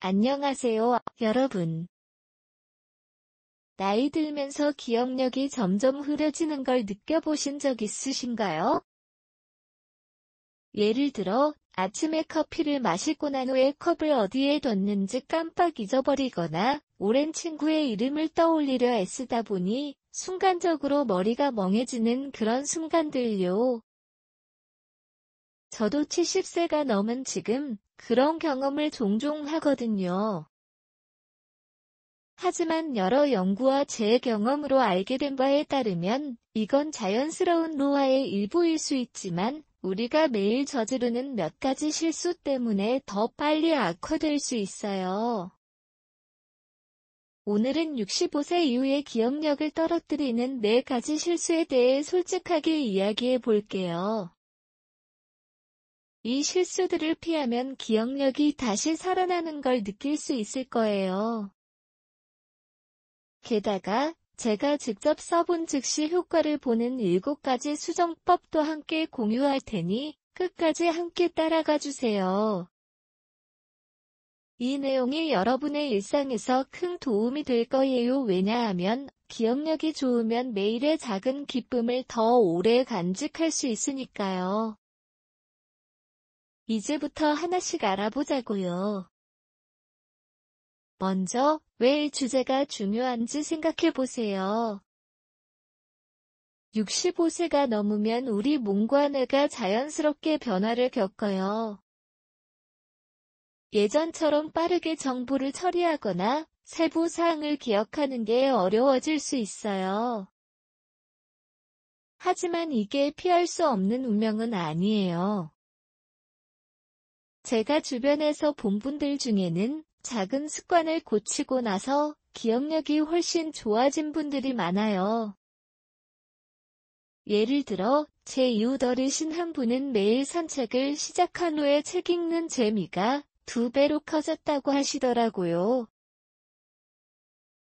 안녕하세요, 여러분. 나이 들면서 기억력이 점점 흐려지는 걸 느껴보신 적 있으신가요? 예를 들어, 아침에 커피를 마시고 난 후에 컵을 어디에 뒀는지 깜빡 잊어버리거나, 오랜 친구의 이름을 떠올리려 애쓰다 보니, 순간적으로 머리가 멍해지는 그런 순간들요. 저도 70세가 넘은 지금, 그런 경험을 종종 하거든요. 하지만 여러 연구와 제 경험으로 알게 된 바에 따르면 이건 자연스러운 노화의 일부일 수 있지만 우리가 매일 저지르는 몇 가지 실수 때문에 더 빨리 악화될 수 있어요. 오늘은 65세 이후의 기억력을 떨어뜨리는 4가지 실수에 대해 솔직하게 이야기해 볼게요. 이 실수들을 피하면 기억력이 다시 살아나는 걸 느낄 수 있을 거예요. 게다가 제가 직접 써본 즉시 효과를 보는 7가지 수정법도 함께 공유할 테니 끝까지 함께 따라가 주세요. 이 내용이 여러분의 일상에서 큰 도움이 될 거예요. 왜냐하면 기억력이 좋으면 매일의 작은 기쁨을 더 오래 간직할 수 있으니까요. 이제부터 하나씩 알아보자고요. 먼저, 왜 이 주제가 중요한지 생각해보세요. 65세가 넘으면 우리 몸과 뇌가 자연스럽게 변화를 겪어요. 예전처럼 빠르게 정보를 처리하거나 세부 사항을 기억하는 게 어려워질 수 있어요. 하지만 이게 피할 수 없는 운명은 아니에요. 제가 주변에서 본 분들 중에는 작은 습관을 고치고 나서 기억력이 훨씬 좋아진 분들이 많아요. 예를 들어, 제 이웃 어르신 한 분은 매일 산책을 시작한 후에 책 읽는 재미가 2배로 커졌다고 하시더라고요.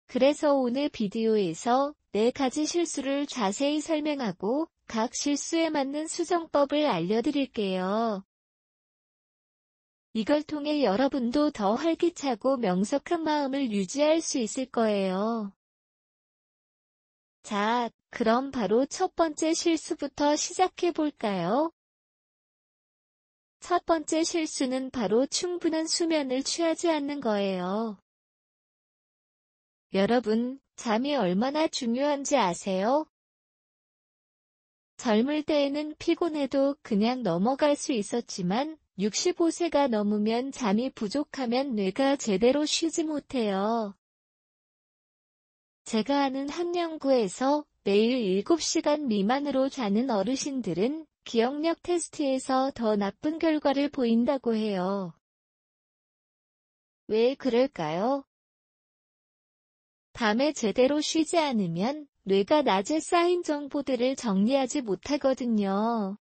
그래서 오늘 비디오에서 4가지 실수를 자세히 설명하고 각 실수에 맞는 수정법을 알려드릴게요. 이걸 통해 여러분도 더 활기차고 명석한 마음을 유지할 수 있을 거예요. 자, 그럼 바로 첫 번째 실수부터 시작해 볼까요? 첫 번째 실수는 바로 충분한 수면을 취하지 않는 거예요. 여러분, 잠이 얼마나 중요한지 아세요? 젊을 때에는 피곤해도 그냥 넘어갈 수 있었지만 65세가 넘으면 잠이 부족하면 뇌가 제대로 쉬지 못해요. 제가 아는 한 연구에서 매일 7시간 미만으로 자는 어르신들은 기억력 테스트에서 더 나쁜 결과를 보인다고 해요. 왜 그럴까요? 밤에 제대로 쉬지 않으면 뇌가 낮에 쌓인 정보들을 정리하지 못하거든요.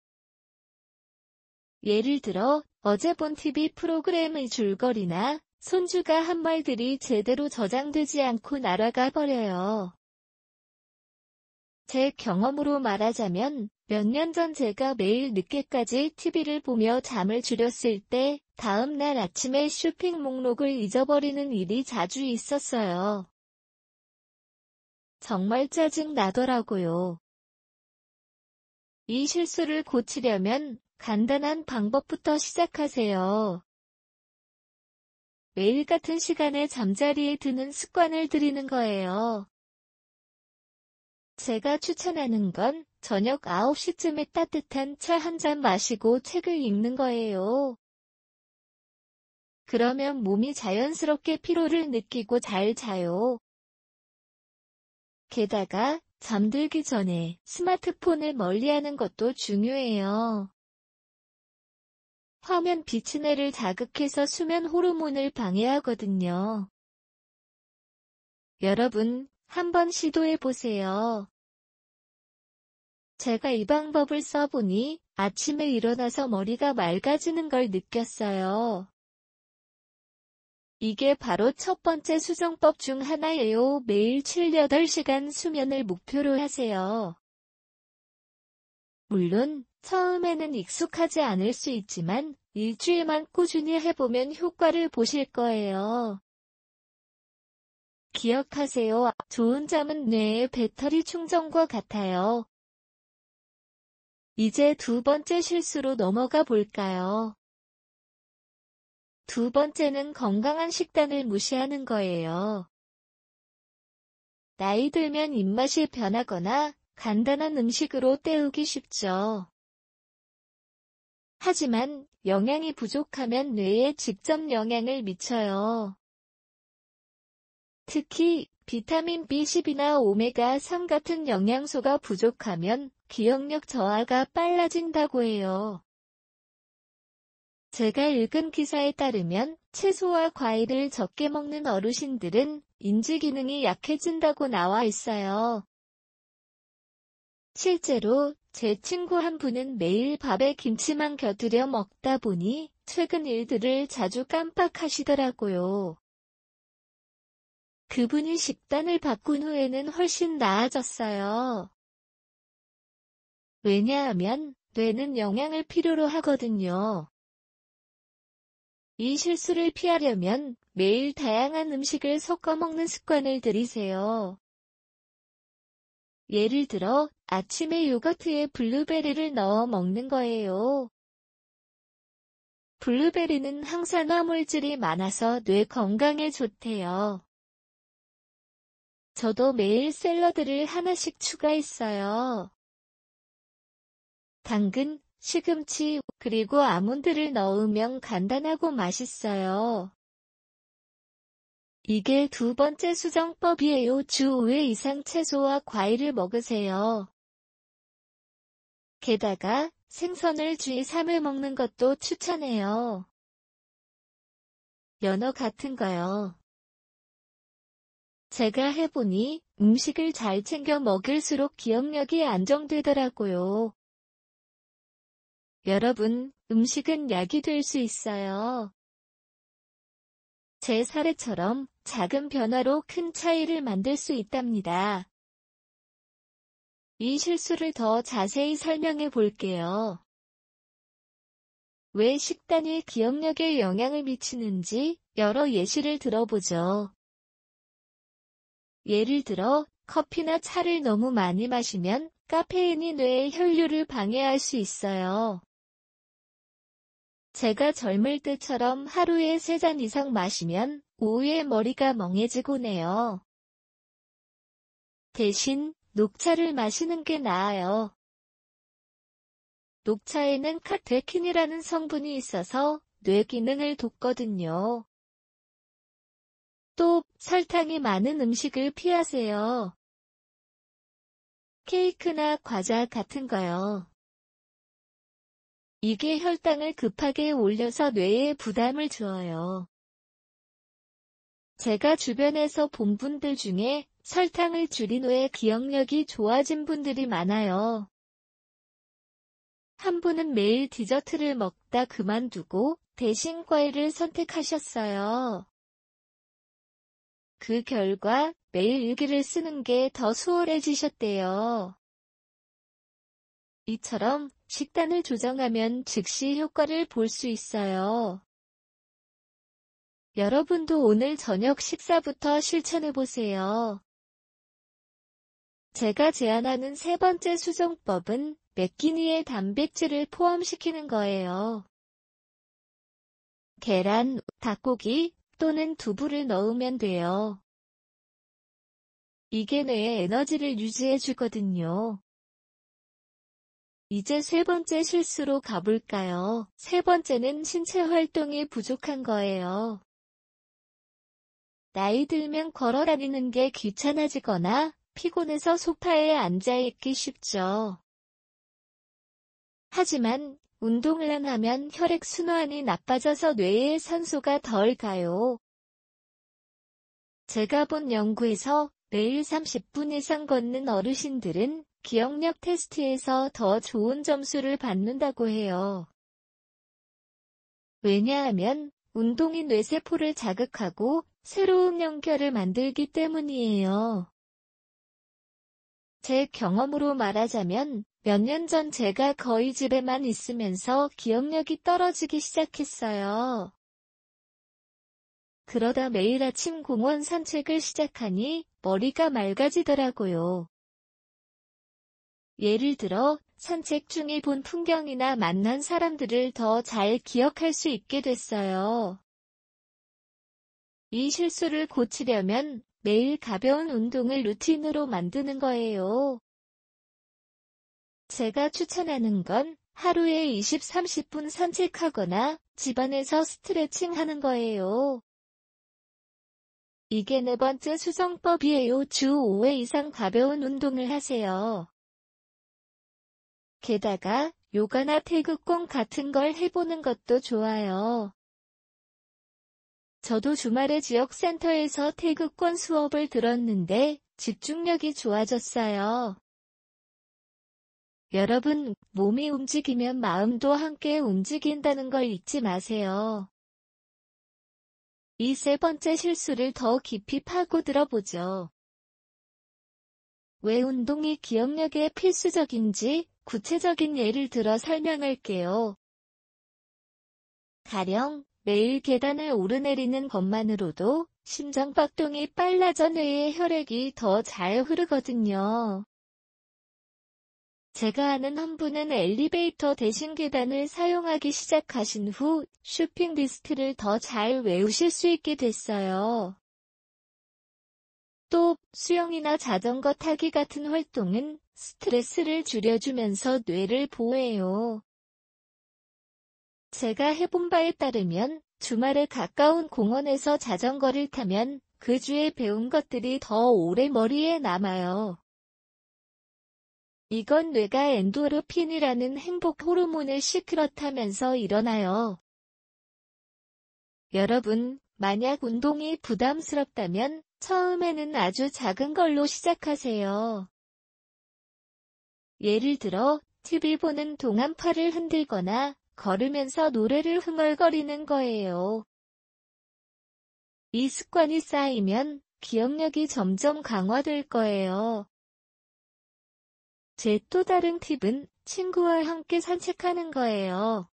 예를 들어, 어제 본 TV 프로그램의 줄거리나 손주가 한 말들이 제대로 저장되지 않고 날아가 버려요. 제 경험으로 말하자면, 몇 년 전 제가 매일 늦게까지 TV를 보며 잠을 줄였을 때, 다음 날 아침에 쇼핑 목록을 잊어버리는 일이 자주 있었어요. 정말 짜증 나더라고요. 이 실수를 고치려면 간단한 방법부터 시작하세요. 매일 같은 시간에 잠자리에 드는 습관을 들이는 거예요. 제가 추천하는 건 저녁 9시쯤에 따뜻한 차 한 잔 마시고 책을 읽는 거예요. 그러면 몸이 자연스럽게 피로를 느끼고 잘 자요. 게다가 잠들기 전에 스마트폰을 멀리하는 것도 중요해요. 화면 빛이 뇌를 자극해서 수면 호르몬을 방해하거든요. 여러분, 한번 시도해 보세요. 제가 이 방법을 써보니 아침에 일어나서 머리가 맑아지는 걸 느꼈어요. 이게 바로 첫 번째 수정법 중 하나예요. 매일 7-8시간 수면을 목표로 하세요. 물론 처음에는 익숙하지 않을 수 있지만 일주일만 꾸준히 해보면 효과를 보실 거예요. 기억하세요. 좋은 잠은 뇌의 배터리 충전과 같아요. 이제 두 번째 실수로 넘어가 볼까요? 두 번째는 건강한 식단을 무시하는 거예요. 나이 들면 입맛이 변하거나 간단한 음식으로 때우기 쉽죠. 하지만 영양이 부족하면 뇌에 직접 영향을 미쳐요. 특히 비타민 B12나 오메가3 같은 영양소가 부족하면 기억력 저하가 빨라진다고 해요. 제가 읽은 기사에 따르면 채소와 과일을 적게 먹는 어르신들은 인지 기능이 약해진다고 나와 있어요. 실제로 제 친구 한 분은 매일 밥에 김치만 곁들여 먹다 보니 최근 일들을 자주 깜빡하시더라고요. 그분이 식단을 바꾼 후에는 훨씬 나아졌어요. 왜냐하면 뇌는 영양을 필요로 하거든요. 이 실수를 피하려면 매일 다양한 음식을 섞어 먹는 습관을 들이세요. 예를 들어 아침에 요거트에 블루베리를 넣어 먹는 거예요. 블루베리는 항산화물질이 많아서 뇌 건강에 좋대요. 저도 매일 샐러드를 하나씩 추가했어요. 당근, 시금치, 그리고 아몬드를 넣으면 간단하고 맛있어요. 이게 두 번째 수정법이에요. 주 5회 이상 채소와 과일을 먹으세요. 게다가 생선을 주 2, 3회 먹는 것도 추천해요. 연어 같은 거요. 제가 해보니 음식을 잘 챙겨 먹을수록 기억력이 안정되더라고요. 여러분, 음식은 약이 될 수 있어요. 제 사례처럼 작은 변화로 큰 차이를 만들 수 있답니다. 이 실수를 더 자세히 설명해 볼게요. 왜 식단이 기억력에 영향을 미치는지 여러 예시를 들어보죠. 예를 들어 커피나 차를 너무 많이 마시면 카페인이 뇌의 혈류를 방해할 수 있어요. 제가 젊을 때처럼 하루에 3잔 이상 마시면 오후에 머리가 멍해지곤 해요. 대신 녹차를 마시는 게 나아요. 녹차에는 카테킨이라는 성분이 있어서 뇌 기능을 돕거든요. 또 설탕이 많은 음식을 피하세요. 케이크나 과자 같은 거요. 이게 혈당을 급하게 올려서 뇌에 부담을 줘요. 제가 주변에서 본 분들 중에 설탕을 줄인 후에 기억력이 좋아진 분들이 많아요. 한 분은 매일 디저트를 먹다 그만두고 대신 과일을 선택하셨어요. 그 결과 매일 일기를 쓰는 게 더 수월해지셨대요. 이처럼 식단을 조정하면 즉시 효과를 볼 수 있어요. 여러분도 오늘 저녁 식사부터 실천해보세요. 제가 제안하는 세 번째 수정법은 몇 끼니의 단백질을 포함시키는 거예요. 계란, 닭고기 또는 두부를 넣으면 돼요. 이게 뇌에 에너지를 유지해주거든요. 이제 세 번째 실수로 가볼까요? 세 번째는 신체 활동이 부족한 거예요. 나이 들면 걸어 다니는 게 귀찮아지거나 피곤해서 소파에 앉아있기 쉽죠. 하지만 운동을 안 하면 혈액순환이 나빠져서 뇌에 산소가 덜 가요. 제가 본 연구에서 매일 30분 이상 걷는 어르신들은 기억력 테스트에서 더 좋은 점수를 받는다고 해요. 왜냐하면 운동이 뇌세포를 자극하고 새로운 연결을 만들기 때문이에요. 제 경험으로 말하자면 몇 년 전 제가 거의 집에만 있으면서 기억력이 떨어지기 시작했어요. 그러다 매일 아침 공원 산책을 시작하니 머리가 맑아지더라고요. 예를 들어 산책 중에 본 풍경이나 만난 사람들을 더 잘 기억할 수 있게 됐어요. 이 실수를 고치려면 매일 가벼운 운동을 루틴으로 만드는 거예요. 제가 추천하는 건 하루에 20-30분 산책하거나 집안에서 스트레칭 하는 거예요. 이게 네 번째 수정법이에요. 주 5회 이상 가벼운 운동을 하세요. 게다가 요가나 태극권 같은 걸 해보는 것도 좋아요. 저도 주말에 지역센터에서 태극권 수업을 들었는데 집중력이 좋아졌어요. 여러분, 몸이 움직이면 마음도 함께 움직인다는 걸 잊지 마세요. 이 세 번째 실수를 더 깊이 파고들어 보죠. 왜 운동이 기억력에 필수적인지 구체적인 예를 들어 설명할게요. 가령 매일 계단을 오르내리는 것만으로도 심장박동이 빨라져 뇌에 혈액이 더 잘 흐르거든요. 제가 아는 한 분은 엘리베이터 대신 계단을 사용하기 시작하신 후 쇼핑 리스트를 더 잘 외우실 수 있게 됐어요. 또 수영이나 자전거 타기 같은 활동은 스트레스를 줄여주면서 뇌를 보호해요. 제가 해본 바에 따르면 주말에 가까운 공원에서 자전거를 타면 그 주에 배운 것들이 더 오래 머리에 남아요. 이건 뇌가 엔도르핀이라는 행복 호르몬을 시크릿하면서 일어나요. 여러분, 만약 운동이 부담스럽다면 처음에는 아주 작은 걸로 시작하세요. 예를 들어, TV 보는 동안 팔을 흔들거나 걸으면서 노래를 흥얼거리는 거예요. 이 습관이 쌓이면 기억력이 점점 강화될 거예요. 제 또 다른 팁은 친구와 함께 산책하는 거예요.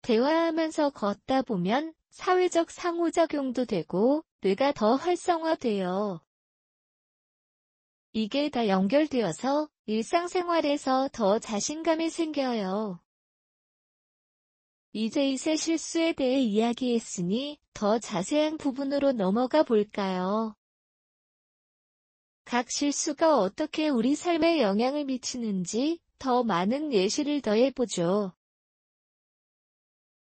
대화하면서 걷다 보면 사회적 상호작용도 되고 뇌가 더 활성화돼요. 이게 다 연결되어서 일상생활에서 더 자신감이 생겨요. 이제 이 세 실수에 대해 이야기했으니 더 자세한 부분으로 넘어가 볼까요? 각 실수가 어떻게 우리 삶에 영향을 미치는지 더 많은 예시를 더해보죠.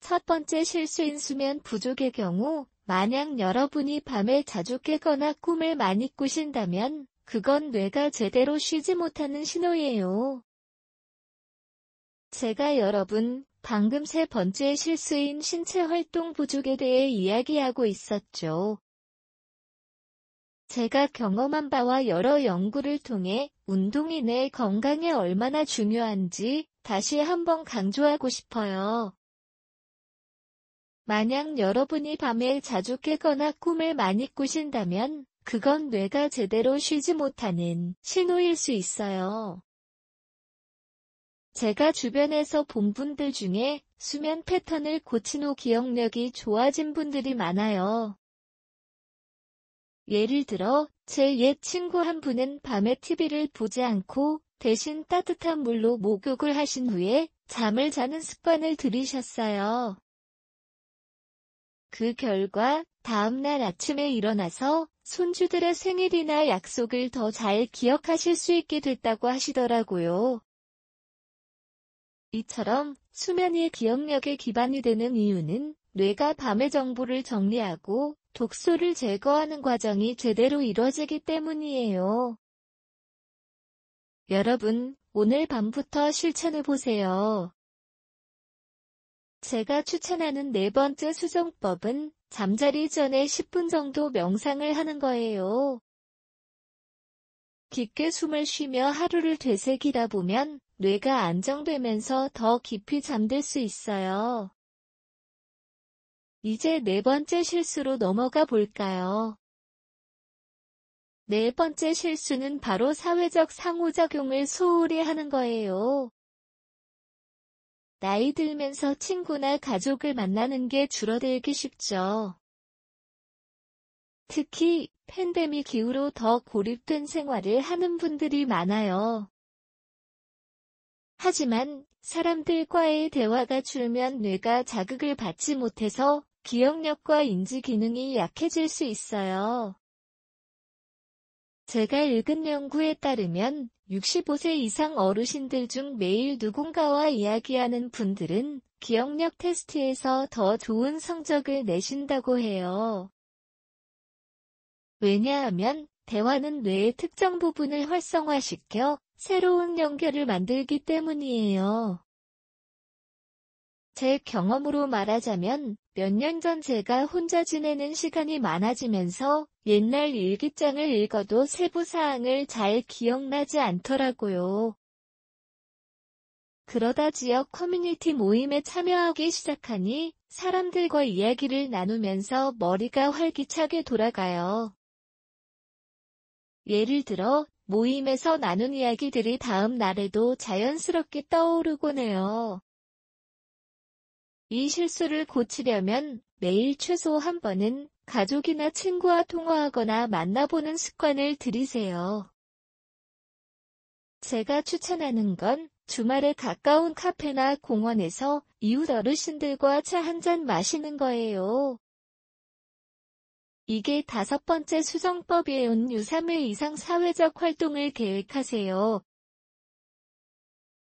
첫 번째 실수인 수면 부족의 경우, 만약 여러분이 밤에 자주 깨거나 꿈을 많이 꾸신다면, 그건 뇌가 제대로 쉬지 못하는 신호예요. 제가 여러분, 방금 세 번째 실수인 신체 활동 부족에 대해 이야기하고 있었죠. 제가 경험한 바와 여러 연구를 통해 운동이 내 건강에 얼마나 중요한지 다시 한번 강조하고 싶어요. 만약 여러분이 밤에 자주 깨거나 꿈을 많이 꾸신다면 그건 뇌가 제대로 쉬지 못하는 신호일 수 있어요. 제가 주변에서 본 분들 중에 수면 패턴을 고친 후 기억력이 좋아진 분들이 많아요. 예를 들어 제 옛 친구 한 분은 밤에 TV를 보지 않고 대신 따뜻한 물로 목욕을 하신 후에 잠을 자는 습관을 들이셨어요. 그 결과 다음날 아침에 일어나서 손주들의 생일이나 약속을 더 잘 기억하실 수 있게 됐다고 하시더라고요. 이처럼 수면이 기억력의 기반이 되는 이유는 뇌가 밤의 정보를 정리하고 독소를 제거하는 과정이 제대로 이루어지기 때문이에요. 여러분, 오늘 밤부터 실천해보세요. 제가 추천하는 네 번째 수정법은 잠자리 전에 10분 정도 명상을 하는 거예요. 깊게 숨을 쉬며 하루를 되새기다 보면 뇌가 안정되면서 더 깊이 잠들 수 있어요. 이제 네 번째 실수로 넘어가 볼까요? 네 번째 실수는 바로 사회적 상호작용을 소홀히 하는 거예요. 나이 들면서 친구나 가족을 만나는 게 줄어들기 쉽죠. 특히 팬데믹 이후로 더 고립된 생활을 하는 분들이 많아요. 하지만 사람들과의 대화가 줄면 뇌가 자극을 받지 못해서 기억력과 인지 기능이 약해질 수 있어요. 제가 읽은 연구에 따르면 65세 이상 어르신들 중 매일 누군가와 이야기하는 분들은 기억력 테스트에서 더 좋은 성적을 내신다고 해요. 왜냐하면 대화는 뇌의 특정 부분을 활성화시켜 새로운 연결을 만들기 때문이에요. 제 경험으로 말하자면 몇 년 전 제가 혼자 지내는 시간이 많아지면서 옛날 일기장을 읽어도 세부 사항을 잘 기억나지 않더라고요. 그러다 지역 커뮤니티 모임에 참여하기 시작하니 사람들과 이야기를 나누면서 머리가 활기차게 돌아가요. 예를 들어 모임에서 나눈 이야기들이 다음 날에도 자연스럽게 떠오르곤 해요. 이 실수를 고치려면 매일 최소 한 번은 가족이나 친구와 통화하거나 만나보는 습관을 들이세요. 제가 추천하는 건 주말에 가까운 카페나 공원에서 이웃 어르신들과 차 한 잔 마시는 거예요. 이게 다섯 번째 수정법이에요. 3회 이상 사회적 활동을 계획하세요.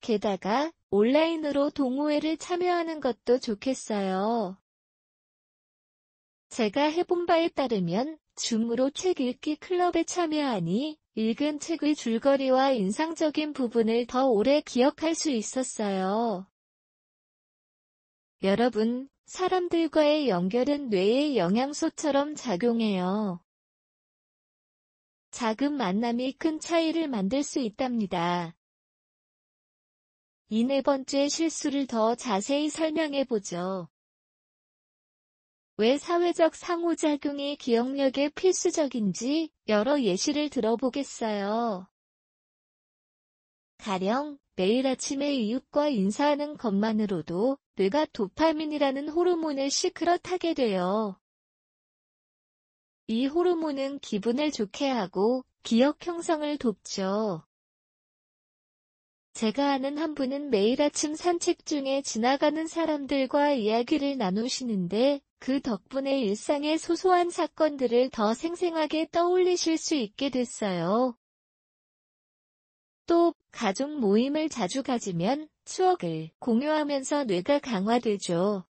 게다가 온라인으로 동호회를 참여하는 것도 좋겠어요. 제가 해본 바에 따르면 줌으로 책 읽기 클럽에 참여하니 읽은 책의 줄거리와 인상적인 부분을 더 오래 기억할 수 있었어요. 여러분, 사람들과의 연결은 뇌의 영양소처럼 작용해요. 작은 만남이 큰 차이를 만들 수 있답니다. 이 네 번째 실수를 더 자세히 설명해보죠. 왜 사회적 상호작용이 기억력에 필수적인지 여러 예시를 들어보겠어요. 가령 매일 아침에 이웃과 인사하는 것만으로도 뇌가 도파민이라는 호르몬을 시크릿하게 돼요. 이 호르몬은 기분을 좋게 하고 기억 형성을 돕죠. 제가 아는 한 분은 매일 아침 산책 중에 지나가는 사람들과 이야기를 나누시는데 그 덕분에 일상의 소소한 사건들을 더 생생하게 떠올리실 수 있게 됐어요. 또 가족 모임을 자주 가지면 추억을 공유하면서 뇌가 강화되죠.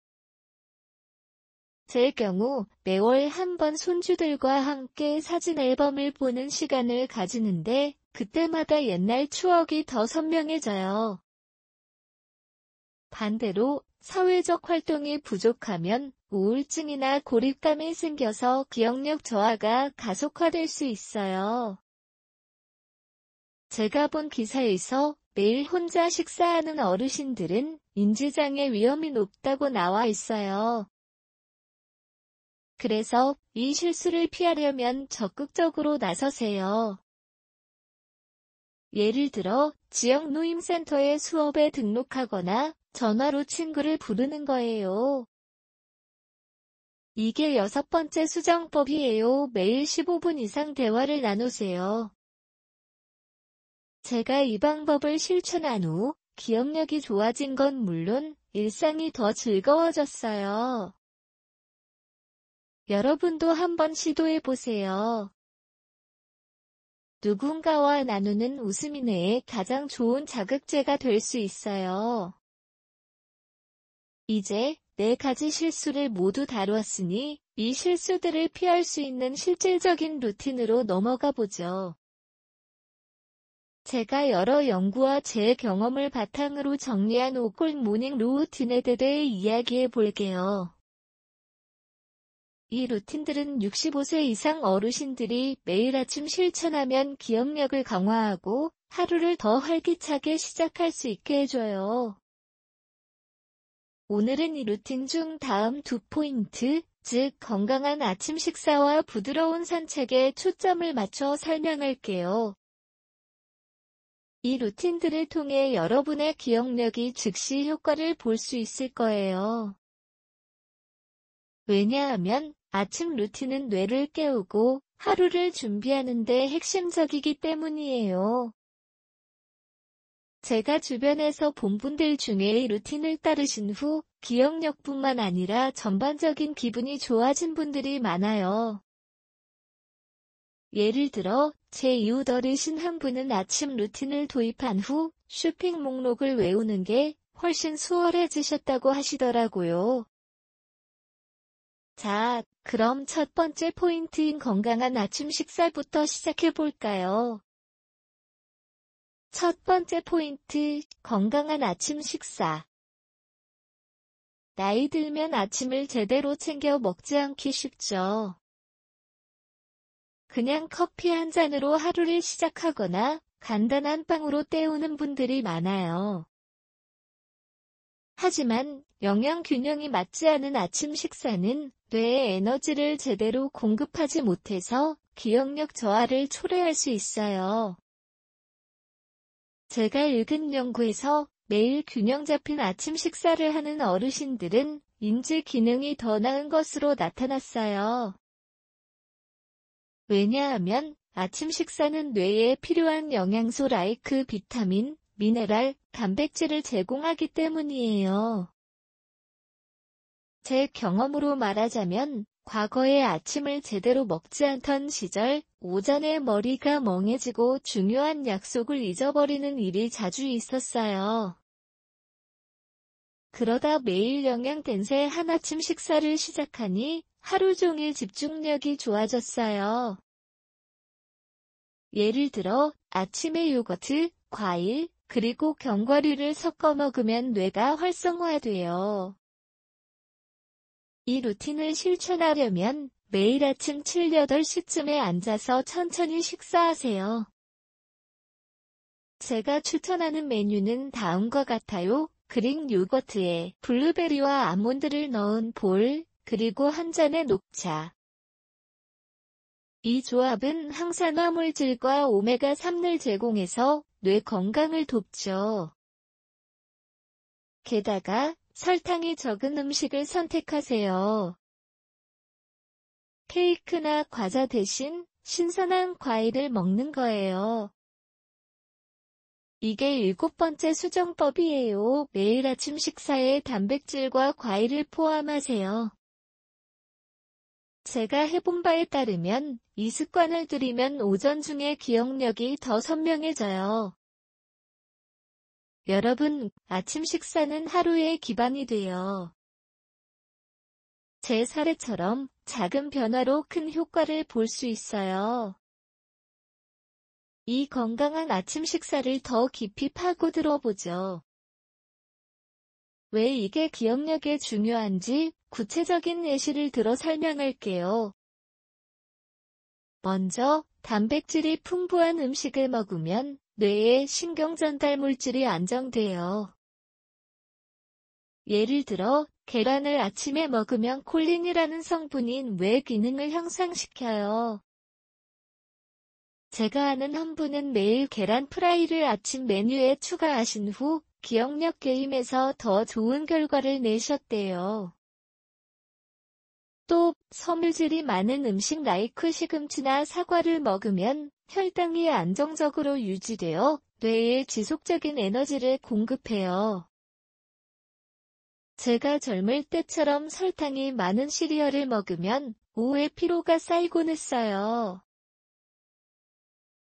제 경우 매월 한 번 손주들과 함께 사진 앨범을 보는 시간을 가지는데 그때마다 옛날 추억이 더 선명해져요. 반대로 사회적 활동이 부족하면 우울증이나 고립감이 생겨서 기억력 저하가 가속화될 수 있어요. 제가 본 기사에서 매일 혼자 식사하는 어르신들은 인지장애 위험이 높다고 나와 있어요. 그래서 이 실수를 피하려면 적극적으로 나서세요. 예를 들어 지역 노임센터에 수업에 등록하거나 전화로 친구를 부르는 거예요. 이게 여섯 번째 수정법이에요. 매일 15분 이상 대화를 나누세요. 제가 이 방법을 실천한 후 기억력이 좋아진 건 물론 일상이 더 즐거워졌어요. 여러분도 한번 시도해보세요. 누군가와 나누는 웃음이 뇌에 가장 좋은 자극제가 될 수 있어요. 이제 네 가지 실수를 모두 다루었으니 이 실수들을 피할 수 있는 실질적인 루틴으로 넘어가 보죠. 제가 여러 연구와 제 경험을 바탕으로 정리한 5골 모닝 루틴에 대해 이야기해 볼게요. 이 루틴들은 65세 이상 어르신들이 매일 아침 실천하면 기억력을 강화하고 하루를 더 활기차게 시작할 수 있게 해줘요. 오늘은 이 루틴 중 다음 두 포인트, 즉 건강한 아침 식사와 부드러운 산책에 초점을 맞춰 설명할게요. 이 루틴들을 통해 여러분의 기억력이 즉시 효과를 볼 수 있을 거예요. 왜냐하면 아침 루틴은 뇌를 깨우고 하루를 준비하는 데 핵심적이기 때문이에요. 제가 주변에서 본 분들 중에 이 루틴을 따르신 후 기억력뿐만 아니라 전반적인 기분이 좋아진 분들이 많아요. 예를 들어 제 이웃 어르신 한 분은 아침 루틴을 도입한 후 쇼핑 목록을 외우는 게 훨씬 수월해지셨다고 하시더라고요. 자, 그럼 첫 번째 포인트인 건강한 아침 식사부터 시작해 볼까요? 첫 번째 포인트, 건강한 아침 식사. 나이 들면 아침을 제대로 챙겨 먹지 않기 쉽죠. 그냥 커피 한 잔으로 하루를 시작하거나 간단한 빵으로 때우는 분들이 많아요. 하지만 영양 균형이 맞지 않은 아침 식사는 뇌에 에너지를 제대로 공급하지 못해서 기억력 저하를 초래할 수 있어요. 제가 읽은 연구에서 매일 균형 잡힌 아침 식사를 하는 어르신들은 인지 기능이 더 나은 것으로 나타났어요. 왜냐하면 아침 식사는 뇌에 필요한 영양소 라이크 비타민, 미네랄, 단백질을 제공하기 때문이에요. 제 경험으로 말하자면 과거에 아침을 제대로 먹지 않던 시절, 오전에 머리가 멍해지고 중요한 약속을 잊어버리는 일이 자주 있었어요. 그러다 매일 영양된세 한 아침 식사를 시작하니 하루 종일 집중력이 좋아졌어요. 예를 들어 아침에 요거트, 과일, 그리고 견과류를 섞어 먹으면 뇌가 활성화돼요. 이 루틴을 실천하려면 매일 아침 7, 8시쯤에 앉아서 천천히 식사하세요. 제가 추천하는 메뉴는 다음과 같아요. 그릭 요거트에 블루베리와 아몬드를 넣은 볼, 그리고 한 잔의 녹차. 이 조합은 항산화 물질과 오메가3를 제공해서 뇌 건강을 돕죠. 게다가 설탕이 적은 음식을 선택하세요. 케이크나 과자 대신 신선한 과일을 먹는 거예요. 이게 7번째 수정법이에요. 매일 아침 식사에 단백질과 과일을 포함하세요. 제가 해본 바에 따르면 이 습관을 들이면 오전 중에 기억력이 더 선명해져요. 여러분, 아침 식사는 하루의 기반이 돼요. 제 사례처럼 작은 변화로 큰 효과를 볼 수 있어요. 이 건강한 아침 식사를 더 깊이 파고들어 보죠. 왜 이게 기억력에 중요한지 구체적인 예시를 들어 설명할게요. 먼저, 단백질이 풍부한 음식을 먹으면 뇌에 신경전달 물질이 안정돼요. 예를 들어, 계란을 아침에 먹으면 콜린이라는 성분이 뇌 기능을 향상시켜요. 제가 아는 한 분은 매일 계란 프라이를 아침 메뉴에 추가하신 후 기억력 게임에서 더 좋은 결과를 내셨대요. 또 섬유질이 많은 음식 라이크 시금치나 사과를 먹으면 혈당이 안정적으로 유지되어 뇌에 지속적인 에너지를 공급해요. 제가 젊을 때처럼 설탕이 많은 시리얼을 먹으면 오후에 피로가 쌓이곤 했어요.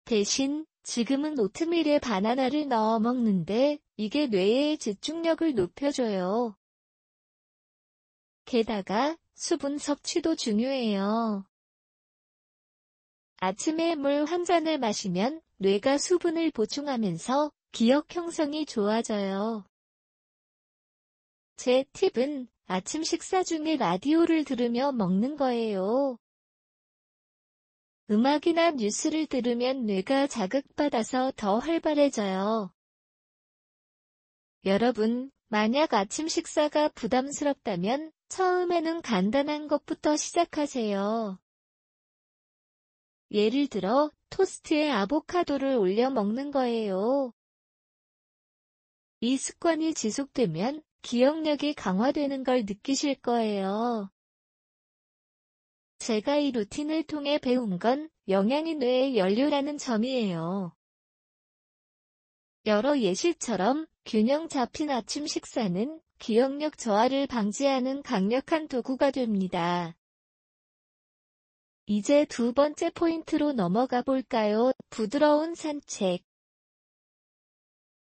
대신 지금은 오트밀에 바나나를 넣어 먹는데 이게 뇌의 집중력을 높여줘요. 게다가 수분 섭취도 중요해요. 아침에 물 한 잔을 마시면 뇌가 수분을 보충하면서 기억 형성이 좋아져요. 제 팁은 아침 식사 중에 라디오를 들으며 먹는 거예요. 음악이나 뉴스를 들으면 뇌가 자극받아서 더 활발해져요. 여러분, 만약 아침 식사가 부담스럽다면 처음에는 간단한 것부터 시작하세요. 예를 들어, 토스트에 아보카도를 올려 먹는 거예요. 이 습관이 지속되면 기억력이 강화되는 걸 느끼실 거예요. 제가 이 루틴을 통해 배운 건 영양이 뇌의 연료라는 점이에요. 여러 예시처럼 균형 잡힌 아침 식사는 기억력 저하를 방지하는 강력한 도구가 됩니다. 이제 두 번째 포인트로 넘어가 볼까요? 부드러운 산책.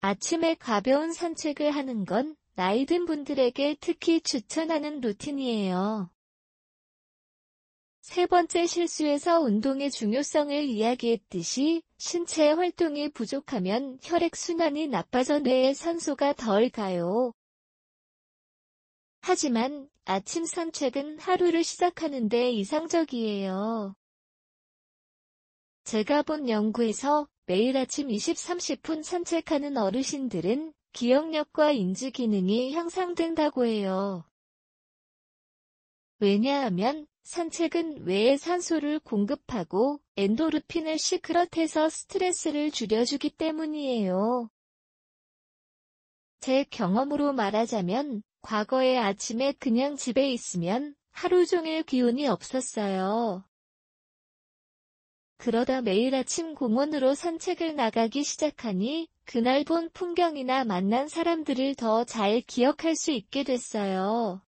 아침에 가벼운 산책을 하는 건 나이 든 분들에게 특히 추천하는 루틴이에요. 세 번째 실수에서 운동의 중요성을 이야기했듯이 신체 활동이 부족하면 혈액순환이 나빠져 뇌에 산소가 덜 가요. 하지만 아침 산책은 하루를 시작하는 데 이상적이에요. 제가 본 연구에서 매일 아침 20-30분 산책하는 어르신들은 기억력과 인지 기능이 향상된다고 해요. 왜냐하면 산책은 뇌에 산소를 공급하고 엔도르핀을 시크럿해서 스트레스를 줄여주기 때문이에요. 제 경험으로 말하자면 과거에 아침에 그냥 집에 있으면 하루 종일 기운이 없었어요. 그러다 매일 아침 공원으로 산책을 나가기 시작하니 그날 본 풍경이나 만난 사람들을 더 잘 기억할 수 있게 됐어요.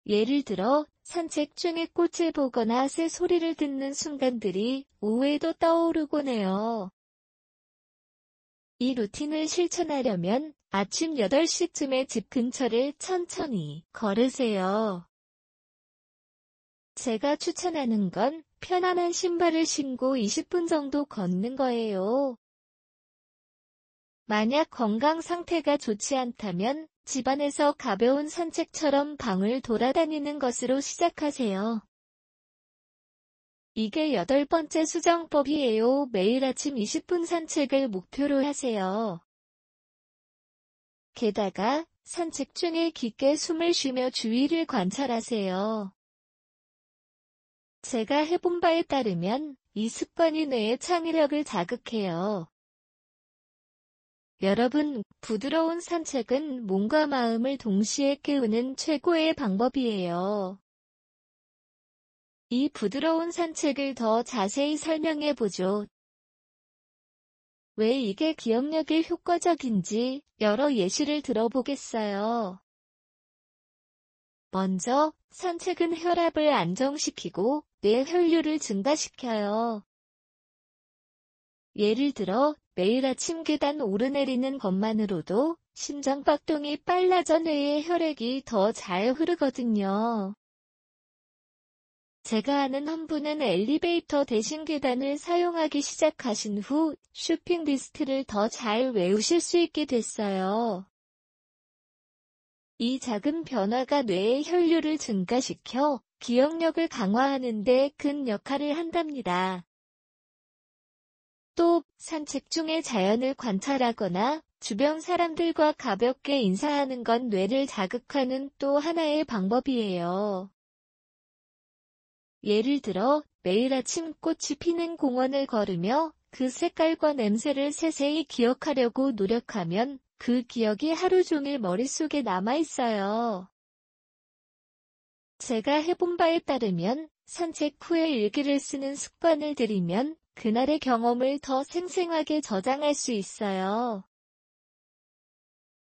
예를 들어 산책 중에 꽃을 보거나 새 소리를 듣는 순간들이 오후에도 떠오르곤 해요. 이 루틴을 실천하려면 아침 8시쯤에 집 근처를 천천히 걸으세요. 제가 추천하는 건 편안한 신발을 신고 20분 정도 걷는 거예요. 만약 건강 상태가 좋지 않다면 집안에서 가벼운 산책처럼 방을 돌아다니는 것으로 시작하세요. 이게 8번째 수정법이에요. 매일 아침 20분 산책을 목표로 하세요. 게다가 산책 중에 깊게 숨을 쉬며 주위를 관찰하세요. 제가 해본 바에 따르면 이 습관이 뇌의 창의력을 자극해요. 여러분, 부드러운 산책은 몸과 마음을 동시에 깨우는 최고의 방법이에요. 이 부드러운 산책을 더 자세히 설명해 보죠. 왜 이게 기억력에 효과적인지 여러 예시를 들어보겠어요. 먼저, 산책은 혈압을 안정시키고 뇌 혈류를 증가시켜요. 예를 들어, 매일 아침 계단 오르내리는 것만으로도 심장박동이 빨라져 뇌의 혈액이 더 잘 흐르거든요. 제가 아는 한 분은 엘리베이터 대신 계단을 사용하기 시작하신 후 쇼핑 리스트를 더 잘 외우실 수 있게 됐어요. 이 작은 변화가 뇌의 혈류를 증가시켜 기억력을 강화하는 데 큰 역할을 한답니다. 또 산책 중에 자연을 관찰하거나 주변 사람들과 가볍게 인사하는 건 뇌를 자극하는 또 하나의 방법이에요. 예를 들어 매일 아침 꽃이 피는 공원을 걸으며 그 색깔과 냄새를 세세히 기억하려고 노력하면 그 기억이 하루 종일 머릿속에 남아있어요. 제가 해본 바에 따르면 산책 후에 일기를 쓰는 습관을 들이면 그날의 경험을 더 생생하게 저장할 수 있어요.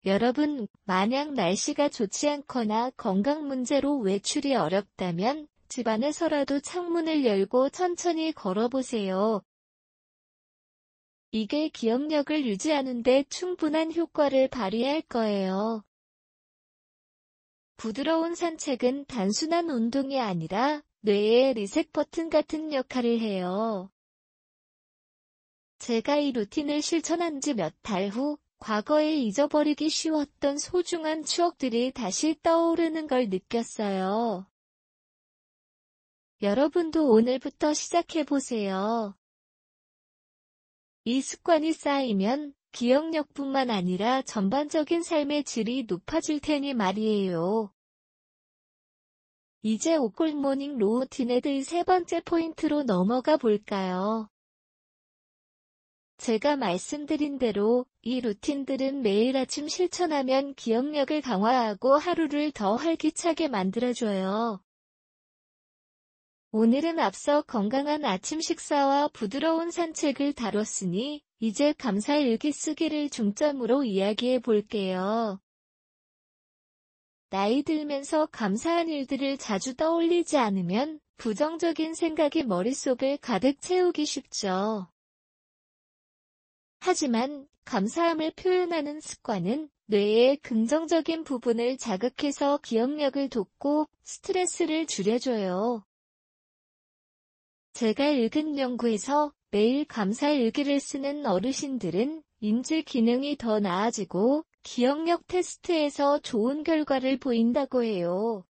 여러분, 만약 날씨가 좋지 않거나 건강 문제로 외출이 어렵다면 집 안에서라도 창문을 열고 천천히 걸어보세요. 이게 기억력을 유지하는 데 충분한 효과를 발휘할 거예요. 부드러운 산책은 단순한 운동이 아니라 뇌의 리셋 버튼 같은 역할을 해요. 제가 이 루틴을 실천한 지 몇 달 후, 과거에 잊어버리기 쉬웠던 소중한 추억들이 다시 떠오르는 걸 느꼈어요. 여러분도 오늘부터 시작해보세요. 이 습관이 쌓이면 기억력뿐만 아니라 전반적인 삶의 질이 높아질 테니 말이에요. 이제 굿모닝 루틴의 세 번째 포인트로 넘어가 볼까요? 제가 말씀드린 대로 이 루틴들은 매일 아침 실천하면 기억력을 강화하고 하루를 더 활기차게 만들어줘요. 오늘은 앞서 건강한 아침 식사와 부드러운 산책을 다뤘으니 이제 감사 일기 쓰기를 중점으로 이야기해 볼게요. 나이 들면서 감사한 일들을 자주 떠올리지 않으면 부정적인 생각이 머릿속을 가득 채우기 쉽죠. 하지만 감사함을 표현하는 습관은 뇌의 긍정적인 부분을 자극해서 기억력을 돋고 스트레스를 줄여줘요. 제가 읽은 연구에서 매일 감사 일기를 쓰는 어르신들은 인지 기능이 더 나아지고 기억력 테스트에서 좋은 결과를 보인다고 해요.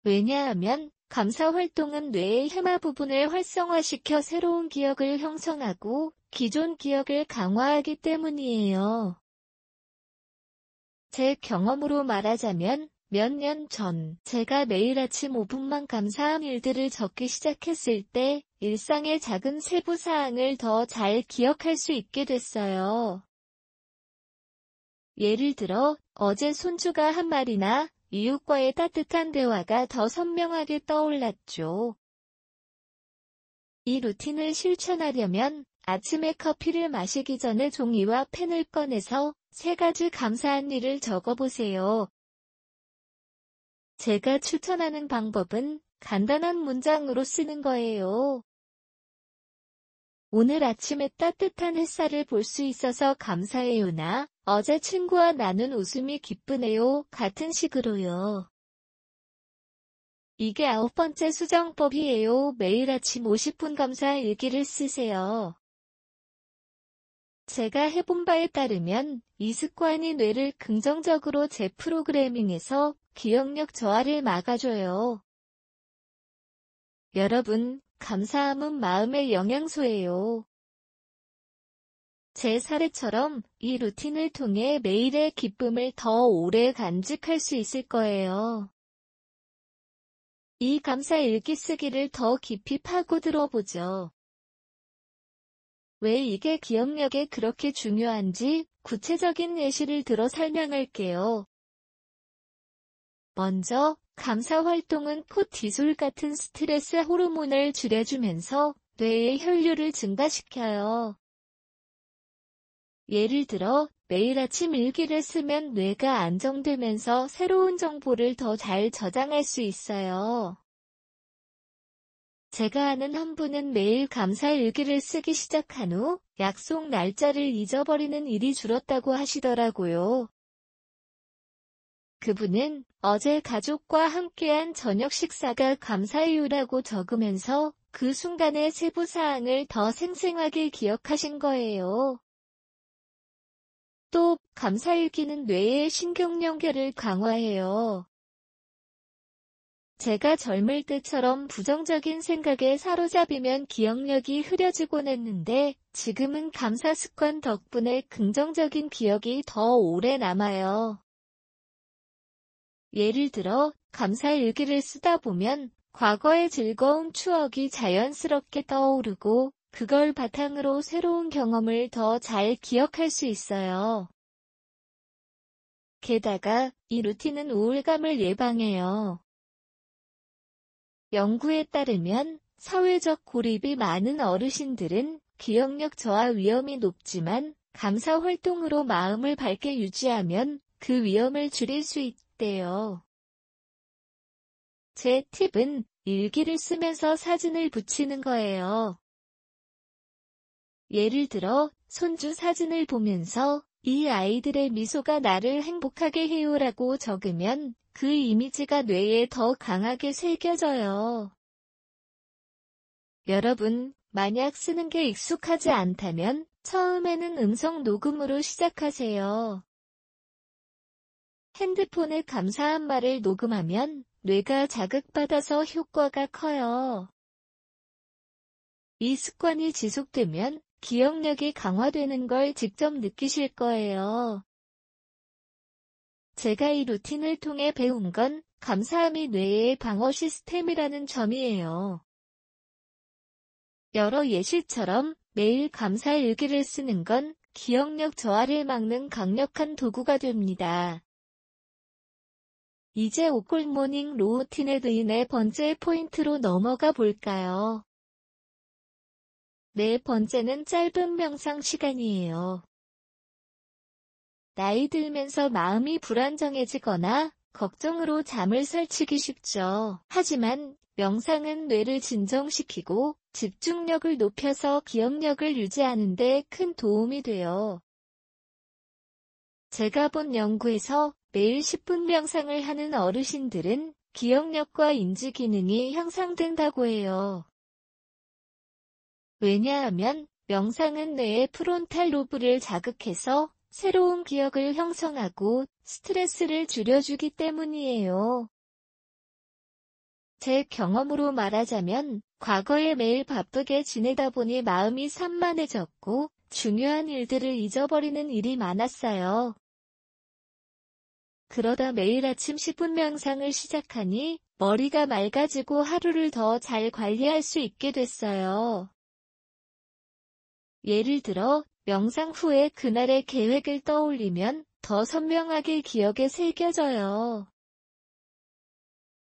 왜냐하면 감사 활동은 뇌의 해마 부분을 활성화시켜 새로운 기억을 형성하고 기존 기억을 강화하기 때문이에요. 제 경험으로 말하자면 몇 년 전 제가 매일 아침 5분만 감사한 일들을 적기 시작했을 때 일상의 작은 세부 사항을 더 잘 기억할 수 있게 됐어요. 예를 들어 어제 손주가 한 말이나 이웃과의 따뜻한 대화가 더 선명하게 떠올랐죠. 이 루틴을 실천하려면 아침에 커피를 마시기 전에 종이와 펜을 꺼내서 3가지 감사한 일을 적어보세요. 제가 추천하는 방법은 간단한 문장으로 쓰는 거예요. 오늘 아침에 따뜻한 햇살을 볼 수 있어서 감사해요나 어제 친구와 나눈 웃음이 기쁘네요 같은 식으로요. 이게 9번째 수정법이에요. 매일 아침 50분 감사 일기를 쓰세요. 제가 해본 바에 따르면 이 습관이 뇌를 긍정적으로 재프로그래밍해서 기억력 저하를 막아줘요. 여러분, 감사함은 마음의 영양소예요. 제 사례처럼 이 루틴을 통해 매일의 기쁨을 더 오래 간직할 수 있을 거예요. 이 감사 일기 쓰기를 더 깊이 파고들어 보죠. 왜 이게 기억력에 그렇게 중요한지 구체적인 예시를 들어 설명할게요. 먼저, 감사 활동은 코티솔 같은 스트레스 호르몬을 줄여주면서 뇌의 혈류를 증가시켜요. 예를 들어, 매일 아침 일기를 쓰면 뇌가 안정되면서 새로운 정보를 더 잘 저장할 수 있어요. 제가 아는 한 분은 매일 감사 일기를 쓰기 시작한 후 약속 날짜를 잊어버리는 일이 줄었다고 하시더라고요. 그분은 어제 가족과 함께한 저녁 식사가 감사해요라고 적으면서 그 순간의 세부 사항을 더 생생하게 기억하신 거예요. 또 감사일기는 뇌의 신경 연결을 강화해요. 제가 젊을 때처럼 부정적인 생각에 사로잡히면 기억력이 흐려지곤 했는데 지금은 감사 습관 덕분에 긍정적인 기억이 더 오래 남아요. 예를 들어 감사 일기를 쓰다 보면 과거의 즐거운 추억이 자연스럽게 떠오르고 그걸 바탕으로 새로운 경험을 더 잘 기억할 수 있어요. 게다가 이 루틴은 우울감을 예방해요. 연구에 따르면 사회적 고립이 많은 어르신들은 기억력 저하 위험이 높지만 감사 활동으로 마음을 밝게 유지하면 그 위험을 줄일 수 있대요. 제 팁은 일기를 쓰면서 사진을 붙이는 거예요. 예를 들어 손주 사진을 보면서 이 아이들의 미소가 나를 행복하게 해요라고 적으면 그 이미지가 뇌에 더 강하게 새겨져요. 여러분, 만약 쓰는 게 익숙하지 않다면 처음에는 음성 녹음으로 시작하세요. 핸드폰에 감사한 말을 녹음하면 뇌가 자극받아서 효과가 커요. 이 습관이 지속되면 기억력이 강화되는 걸 직접 느끼실 거예요. 제가 이 루틴을 통해 배운 건 감사함이 뇌의 방어 시스템이라는 점이에요. 여러 예시처럼 매일 감사 일기를 쓰는 건 기억력 저하를 막는 강력한 도구가 됩니다. 이제 굿모닝 루틴에 대해 네 번째 포인트로 넘어가 볼까요? 네 번째는 짧은 명상 시간이에요. 나이 들면서 마음이 불안정해지거나 걱정으로 잠을 설치기 쉽죠. 하지만 명상은 뇌를 진정시키고 집중력을 높여서 기억력을 유지하는 데 큰 도움이 돼요. 제가 본 연구에서 매일 10분 명상을 하는 어르신들은 기억력과 인지 기능이 향상된다고 해요. 왜냐하면 명상은 뇌의 프론탈 로브를 자극해서 새로운 기억을 형성하고 스트레스를 줄여주기 때문이에요. 제 경험으로 말하자면 과거에 매일 바쁘게 지내다 보니 마음이 산만해졌고 중요한 일들을 잊어버리는 일이 많았어요. 그러다 매일 아침 10분 명상을 시작하니 머리가 맑아지고 하루를 더 잘 관리할 수 있게 됐어요. 예를 들어 명상 후에 그날의 계획을 떠올리면 더 선명하게 기억에 새겨져요.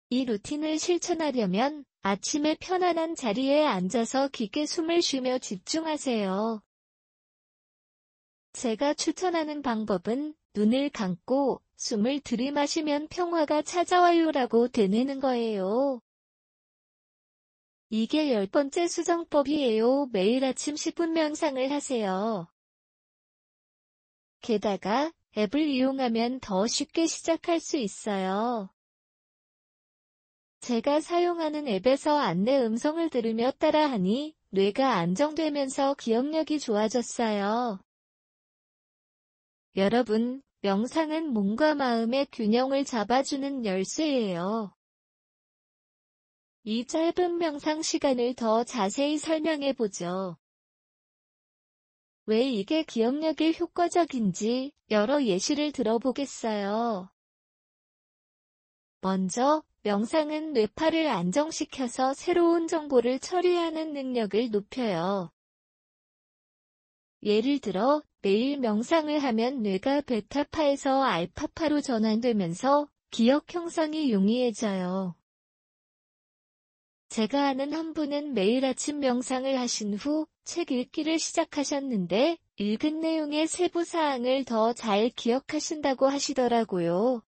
이 루틴을 실천하려면 아침에 편안한 자리에 앉아서 깊게 숨을 쉬며 집중하세요. 제가 추천하는 방법은 눈을 감고 숨을 들이마시면 평화가 찾아와요라고 되뇌는 거예요. 이게 10번째 수정법이에요. 매일 아침 10분 명상을 하세요. 게다가 앱을 이용하면 더 쉽게 시작할 수 있어요. 제가 사용하는 앱에서 안내 음성을 들으며 따라하니 뇌가 안정되면서 기억력이 좋아졌어요. 여러분, 명상은 몸과 마음의 균형을 잡아주는 열쇠예요. 이 짧은 명상 시간을 더 자세히 설명해보죠. 왜 이게 기억력에 효과적인지 여러 예시를 들어보겠어요. 먼저, 명상은 뇌파를 안정시켜서 새로운 정보를 처리하는 능력을 높여요. 예를 들어, 매일 명상을 하면 뇌가 베타파에서 알파파로 전환되면서 기억 형성이 용이해져요. 제가 아는 한 분은 매일 아침 명상을 하신 후 책 읽기를 시작하셨는데 읽은 내용의 세부 사항을 더 잘 기억하신다고 하시더라고요.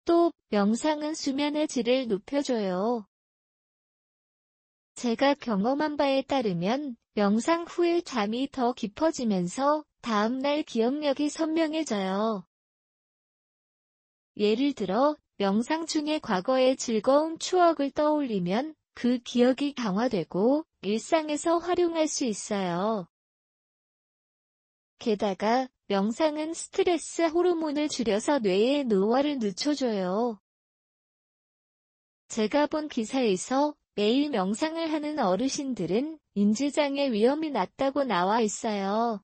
또 명상은 수면의 질을 높여줘요. 제가 경험한 바에 따르면 명상 후에 잠이 더 깊어지면서 다음날 기억력이 선명해져요. 예를 들어 명상 중에 과거의 즐거운 추억을 떠올리면 그 기억이 강화되고 일상에서 활용할 수 있어요. 게다가 명상은 스트레스 호르몬을 줄여서 뇌의 노화를 늦춰줘요. 제가 본 기사에서 매일 명상을 하는 어르신들은 인지장애 위험이 낮다고 나와 있어요.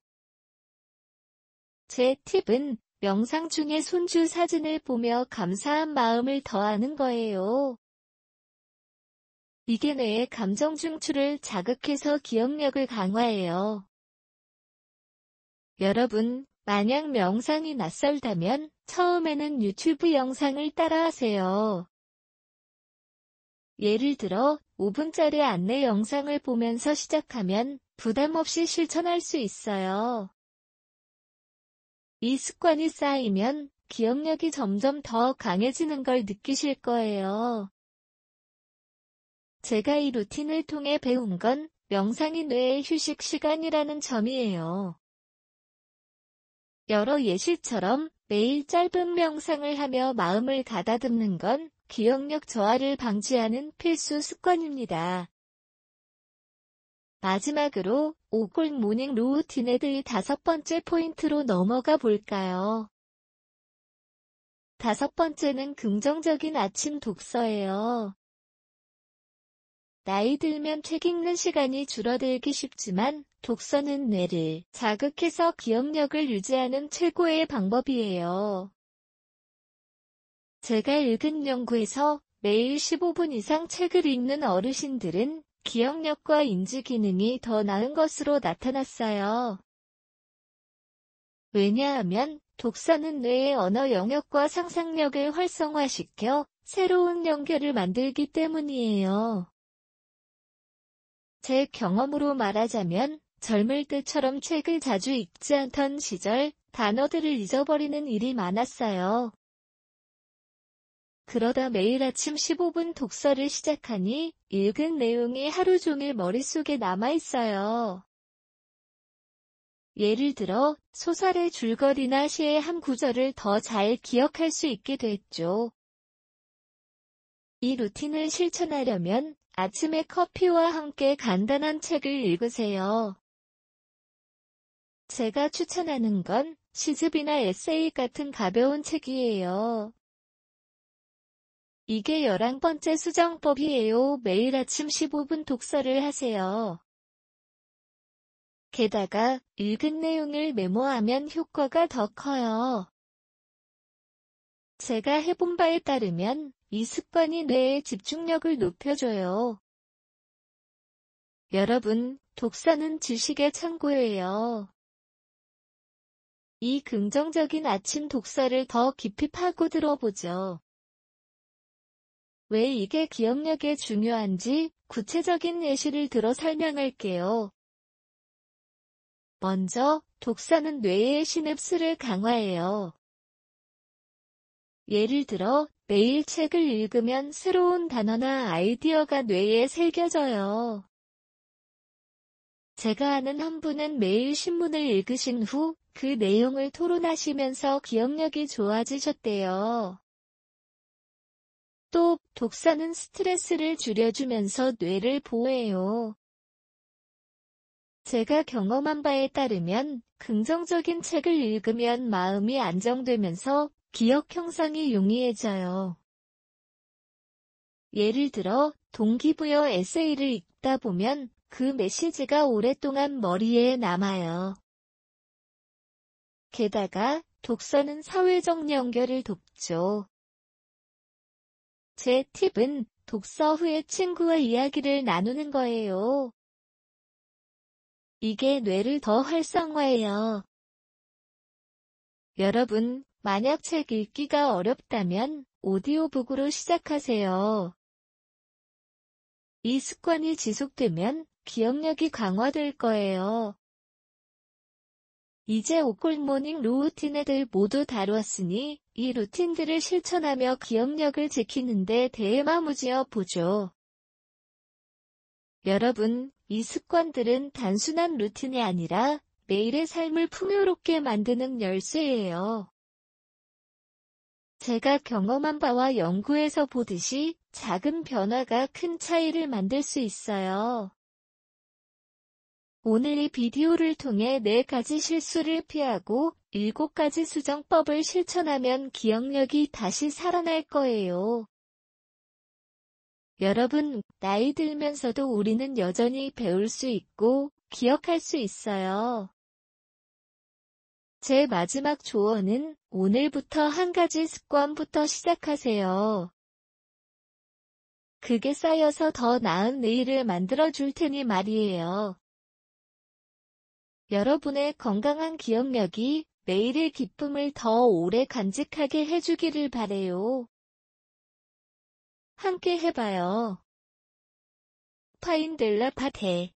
제 팁은 명상 중에 손주 사진을 보며 감사한 마음을 더하는 거예요. 이게 뇌의 감정 중추를 자극해서 기억력을 강화해요. 여러분, 만약 명상이 낯설다면 처음에는 유튜브 영상을 따라하세요. 예를 들어 5분짜리 안내 영상을 보면서 시작하면 부담 없이 실천할 수 있어요. 이 습관이 쌓이면 기억력이 점점 더 강해지는 걸 느끼실 거예요. 제가 이 루틴을 통해 배운 건 명상이 뇌의 휴식 시간이라는 점이에요. 여러 예시처럼 매일 짧은 명상을 하며 마음을 가다듬는 건 기억력 저하를 방지하는 필수 습관입니다. 마지막으로 굿모닝 루틴에 대해 5번째 포인트로 넘어가 볼까요? 5번째는 긍정적인 아침 독서예요. 나이 들면 책 읽는 시간이 줄어들기 쉽지만 독서는 뇌를 자극해서 기억력을 유지하는 최고의 방법이에요. 제가 읽은 연구에서 매일 15분 이상 책을 읽는 어르신들은 기억력과 인지 기능이 더 나은 것으로 나타났어요. 왜냐하면 독서는 뇌의 언어 영역과 상상력을 활성화시켜 새로운 연결을 만들기 때문이에요. 제 경험으로 말하자면 젊을 때처럼 책을 자주 읽지 않던 시절 단어들을 잊어버리는 일이 많았어요. 그러다 매일 아침 15분 독서를 시작하니 읽은 내용이 하루 종일 머릿속에 남아있어요. 예를 들어 소설의 줄거리나 시의 한 구절을 더 잘 기억할 수 있게 됐죠. 이 루틴을 실천하려면 아침에 커피와 함께 간단한 책을 읽으세요. 제가 추천하는 건 시집이나 에세이 같은 가벼운 책이에요. 이게 11번째 수정법이에요. 매일 아침 15분 독서를 하세요. 게다가 읽은 내용을 메모하면 효과가 더 커요. 제가 해본 바에 따르면 이 습관이 뇌의 집중력을 높여줘요. 여러분, 독서는 지식의 창고예요. 이 긍정적인 아침 독서를 더 깊이 파고들어 보죠. 왜 이게 기억력에 중요한지 구체적인 예시를 들어 설명할게요. 먼저, 독서는 뇌의 시냅스를 강화해요. 예를 들어, 매일 책을 읽으면 새로운 단어나 아이디어가 뇌에 새겨져요. 제가 아는 한 분은 매일 신문을 읽으신 후 그 내용을 토론하시면서 기억력이 좋아지셨대요. 또, 독서는 스트레스를 줄여주면서 뇌를 보호해요. 제가 경험한 바에 따르면 긍정적인 책을 읽으면 마음이 안정되면서 기억 형성이 용이해져요. 예를 들어 동기부여 에세이를 읽다 보면 그 메시지가 오랫동안 머리에 남아요. 게다가 독서는 사회적 연결을 돕죠. 제 팁은 독서 후에 친구와 이야기를 나누는 거예요. 이게 뇌를 더 활성화해요. 여러분, 만약 책 읽기가 어렵다면 오디오북으로 시작하세요. 이 습관이 지속되면 기억력이 강화될 거예요. 이제 5골 모닝 루틴을 모두 다루었으니 이 루틴들을 실천하며 기억력을 지키는 데 대해 마무지어 보죠. 여러분, 이 습관들은 단순한 루틴이 아니라 매일의 삶을 풍요롭게 만드는 열쇠예요. 제가 경험한 바와 연구에서 보듯이 작은 변화가 큰 차이를 만들 수 있어요. 오늘 이 비디오를 통해 4가지 실수를 피하고 7가지 수정법을 실천하면 기억력이 다시 살아날 거예요. 여러분, 나이 들면서도 우리는 여전히 배울 수 있고 기억할 수 있어요. 제 마지막 조언은 오늘부터 한 가지 습관부터 시작하세요. 그게 쌓여서 더 나은 내일을 만들어줄 테니 말이에요. 여러분의 건강한 기억력이 매일의 기쁨을 더 오래 간직하게 해주기를 바래요. 함께 해봐요. 파인델라 파테